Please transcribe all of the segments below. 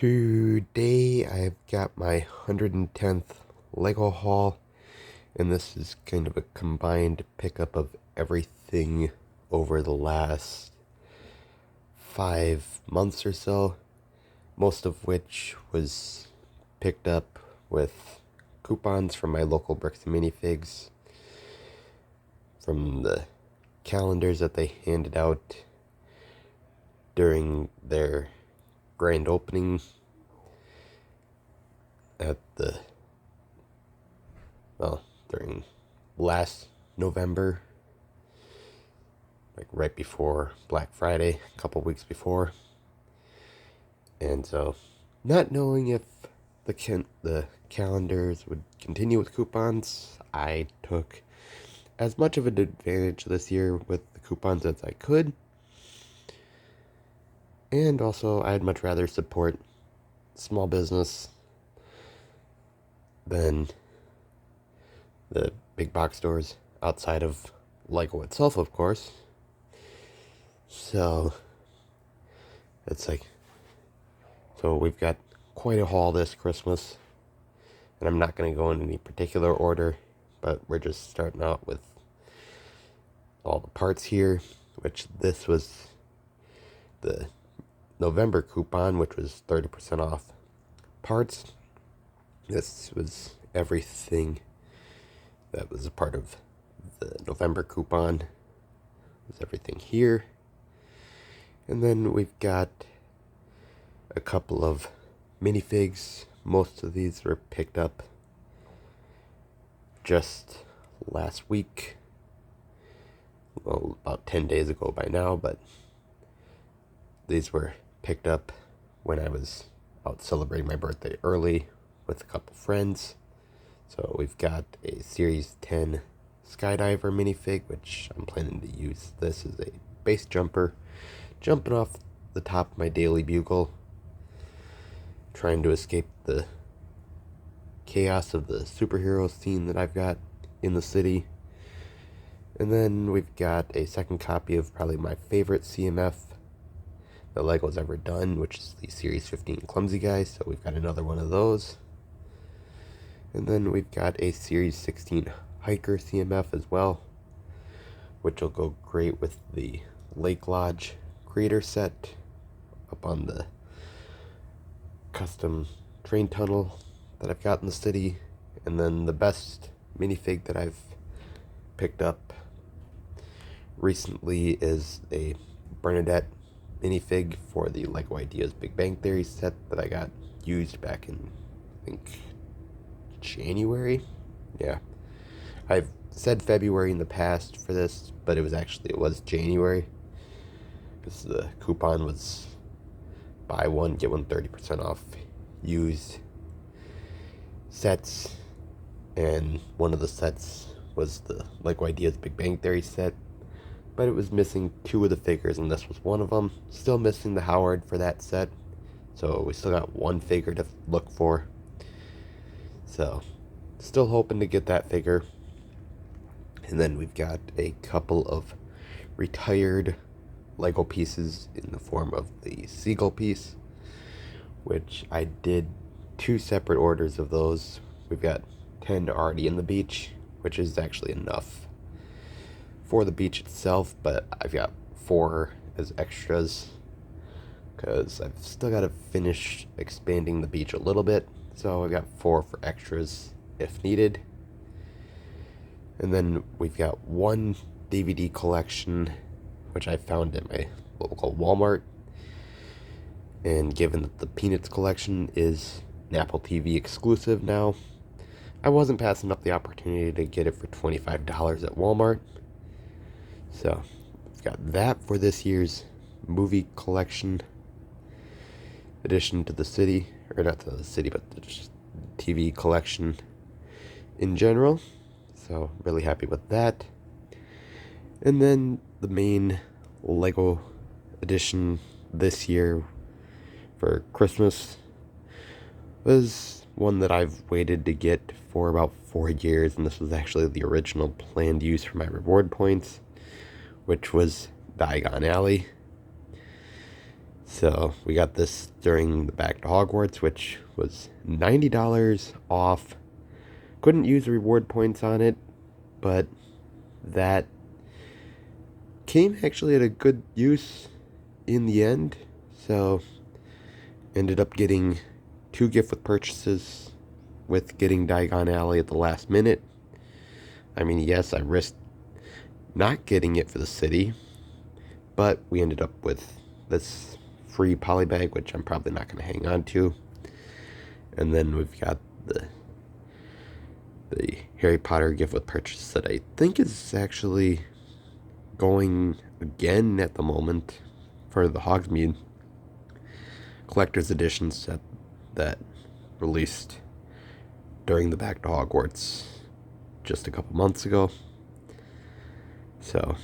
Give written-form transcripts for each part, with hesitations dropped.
Today I've got my 110th Lego haul, and this is kind of a combined pickup of everything over the last 5 months or so, most of which was picked up with coupons from my local Bricks and Minifigs, from the calendars that they handed out during their grand opening at during last November, like right before Black Friday, a couple weeks before. And so, not knowing if the calendars would continue with coupons, I took as much of an advantage this year with the coupons as I could. And also, I'd much rather support small business than the big box stores outside of Lego itself, of course. So, we've got quite a haul this Christmas. And I'm not going to go in any particular order, but we're just starting out with all the parts here, which this was the November coupon, which was 30% off parts. This was everything that was a part of the November coupon. It was everything here. And then we've got a couple of minifigs. Most of these were picked up just last week. Well, about 10 days ago by now, but these were picked up when I was out celebrating my birthday early with a couple friends. So we've got a Series 10 Skydiver minifig, which I'm planning to use this as a base jumper, jumping off the top of my Daily Bugle, trying to escape the chaos of the superhero scene that I've got in the city. And then we've got a second copy of probably my favorite CMF that Lego's ever done, which is the Series 15 Clumsy Guy, so we've got another one of those. And then we've got a Series 16 Hiker CMF as well, which will go great with the Lake Lodge Creator set up on the custom train tunnel that I've got in the city. And then the best minifig that I've picked up recently is a Bernadette minifig for the Lego Ideas Big Bang Theory set that I got used back in, I think, January. Yeah, I've said February in the past for this, but it was January, because the coupon was buy one get one 30% off used sets, and one of the sets was the Lego Ideas Big Bang Theory set, but it was missing two of the figures, and this was one of them. Still missing the Howard for that set, so we still got one figure to look for. So, still hoping to get that figure. And then we've got a couple of retired Lego pieces in the form of the Seagull piece, which I did 2 separate orders of those. We've got 10 already in the beach, which is actually enough for the beach itself, but I've got 4 as extras because I've still got to finish expanding the beach a little bit. So I've got 4 for extras if needed. And then we've got 1 DVD collection, which I found at my local Walmart. And given that the Peanuts collection is an Apple TV exclusive now, I wasn't passing up the opportunity to get it for $25 at Walmart. So I've got that for this year's movie collection addition to the city, or not to the city, but the TV collection in general. So really happy with that. And then the main Lego edition this year for Christmas was one that I've waited to get for about 4 years, and this was actually the original planned use for my reward points, which was Diagon Alley. So we got this during the Back to Hogwarts, which was $90 off. Couldn't use reward points on it, but that came actually at a good use in the end. So ended up getting 2 gift with purchases with getting Diagon Alley at the last minute. I mean, yes, I risked not getting it for the city, but we ended up with this free polybag, which I'm probably not going to hang on to. And then we've got the Harry Potter gift with purchase that I think is actually going again at the moment for the Hogsmeade collector's edition set that released during the Back to Hogwarts just a couple months ago. So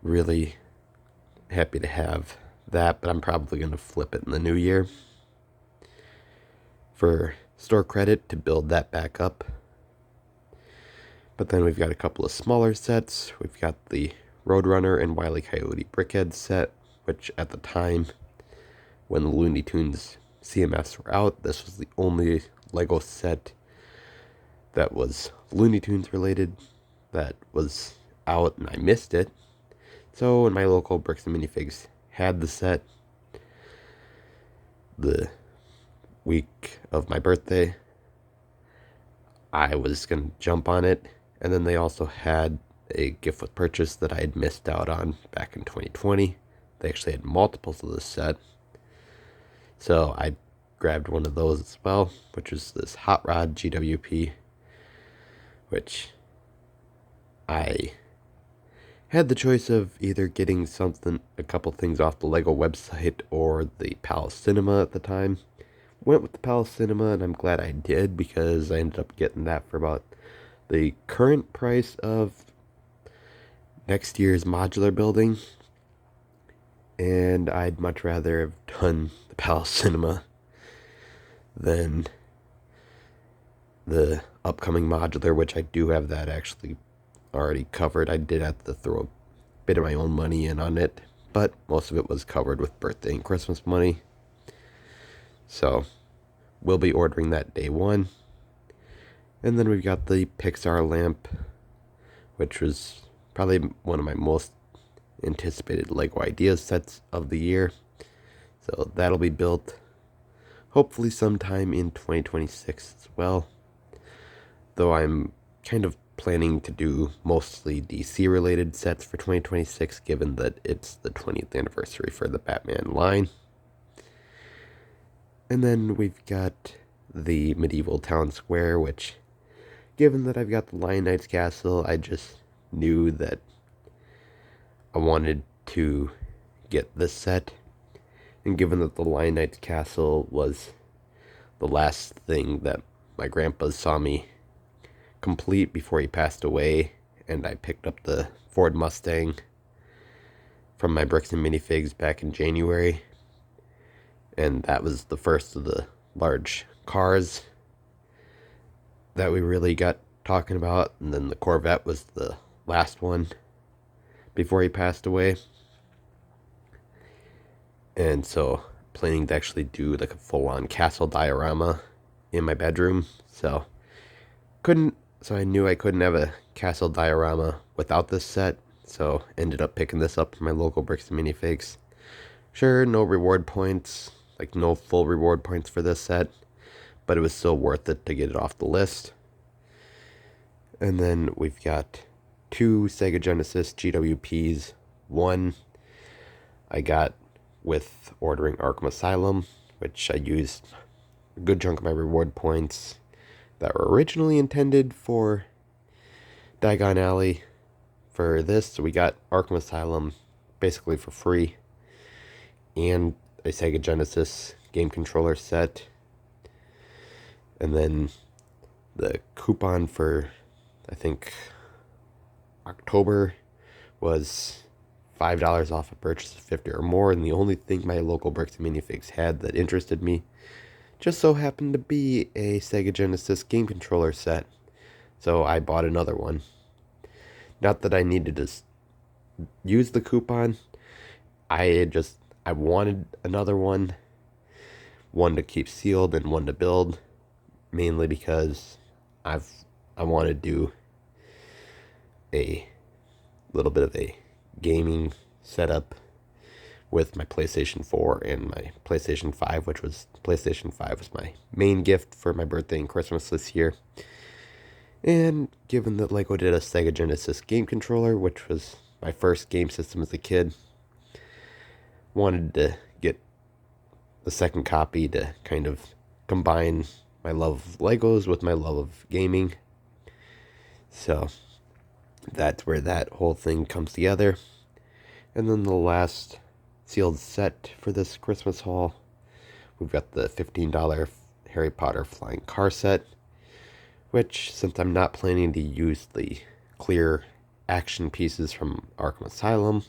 really happy to have that, but I'm probably going to flip it in the new year for store credit to build that back up. But then we've got a couple of smaller sets. We've got the Roadrunner and Wile E. Coyote Brickhead set, which at the time when the Looney Tunes CMFs were out, this was the only Lego set that was Looney Tunes related that was out, and I missed it. So when my local Bricks and Minifigs had the set the week of my birthday, I was going to jump on it. And then they also had a gift with purchase that I had missed out on back in 2020. They actually had multiples of this set. So I grabbed one of those as well, which is this Hot Rod GWP, which I had the choice of either getting a couple things off the Lego website or the Palace Cinema at the time. Went with the Palace Cinema, and I'm glad I did, because I ended up getting that for about the current price of next year's modular building. And I'd much rather have done the Palace Cinema than the upcoming modular, which I do have that actually already covered. I did have to throw a bit of my own money in on it, but most of it was covered with birthday and Christmas money. So we'll be ordering that day one. And then we've got the Pixar lamp, which was probably one of my most anticipated Lego Ideas sets of the year. So that'll be built hopefully sometime in 2026 as well. Though I'm kind of planning to do mostly DC related sets for 2026, given that it's the 20th anniversary for the Batman line. And then we've got the Medieval Town Square, which, given that I've got the Lion Knight's Castle, I just knew that I wanted to get this set. And given that the Lion Knight's Castle was the last thing that my grandpa saw me complete before he passed away, and I picked up the Ford Mustang from my Bricks and Minifigs back in January, and that was the first of the large cars that we really got talking about. And then the Corvette was the last one before he passed away. And so planning to actually do like a full-on castle diorama in my bedroom. So I knew I couldn't have a castle diorama without this set. So ended up picking this up from my local Bricks and Minifigs. Sure, no reward points, like no full reward points for this set, but it was still worth it to get it off the list. And then we've got 2 Sega Genesis GWPs. One I got with ordering Arkham Asylum, which I used a good chunk of my reward points that were originally intended for Diagon Alley for this. So we got Arkham Asylum basically for free, and a Sega Genesis game controller set. And then the coupon for, I think, October was $5 off a purchase of 50 or more, and the only thing my local Bricks and Minifigs had that interested me just so happened to be a Sega Genesis game controller set. So I bought another one. Not that I needed to use the coupon. I I wanted another one to keep sealed and one to build, mainly because I want to do a little bit of a gaming setup with my PlayStation 4 and my PlayStation 5, which was PlayStation 5 was my main gift for my birthday and Christmas this year. And given that Lego did a Sega Genesis game controller, which was my first game system as a kid, wanted to get the second copy to kind of combine my love of Legos with my love of gaming. So that's where that whole thing comes together. And then the last sealed set for this Christmas haul, we've got the $15 Harry Potter flying car set, which, since I'm not planning to use the clear action pieces from Arkham Asylum,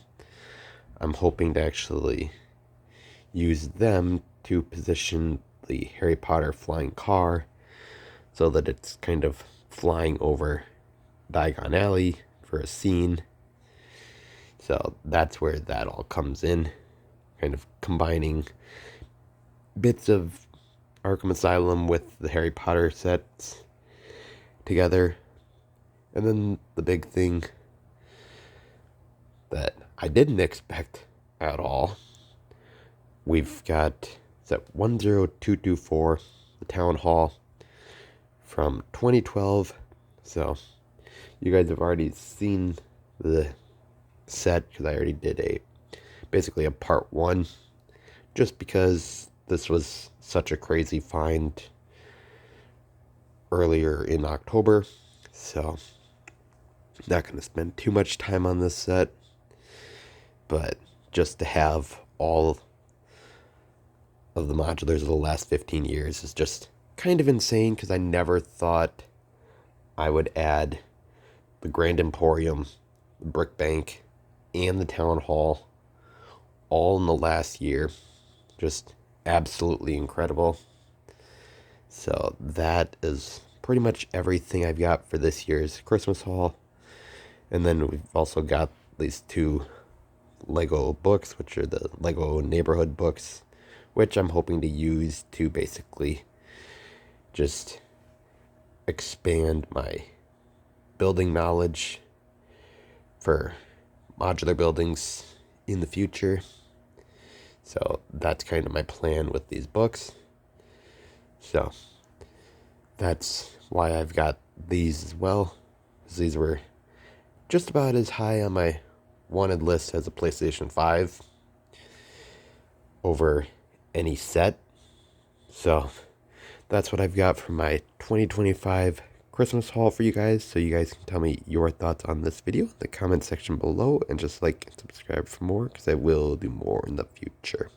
I'm hoping to actually use them to position the Harry Potter flying car so that it's kind of flying over Diagon Alley for a scene. So that's where that all comes in, kind of combining bits of Arkham Asylum with the Harry Potter sets together. And then the big thing that I didn't expect at all, we've got set 10224, the Town Hall from 2012. So you guys have already seen the set because I already did basically a part one, just because this was such a crazy find earlier in October. So not going to spend too much time on this set, but just to have all of the modulars of the last 15 years is just kind of insane, because I never thought I would add the Grand Emporium, the Brick Bank, and the Town Hall all in the last year. Just absolutely incredible. So that is pretty much everything I've got for this year's Christmas haul. And then we've also got these two Lego books, which are the Lego neighborhood books, which I'm hoping to use to basically just expand my building knowledge for modular buildings in the future. So that's kind of my plan with these books. So that's why I've got these as well, because these were just about as high on my wanted list as a PlayStation 5 over any set. So that's what I've got for my 2025 Christmas haul for you guys. So you guys can tell me your thoughts on this video in the comment section below, and just like and subscribe for more, because I will do more in the future.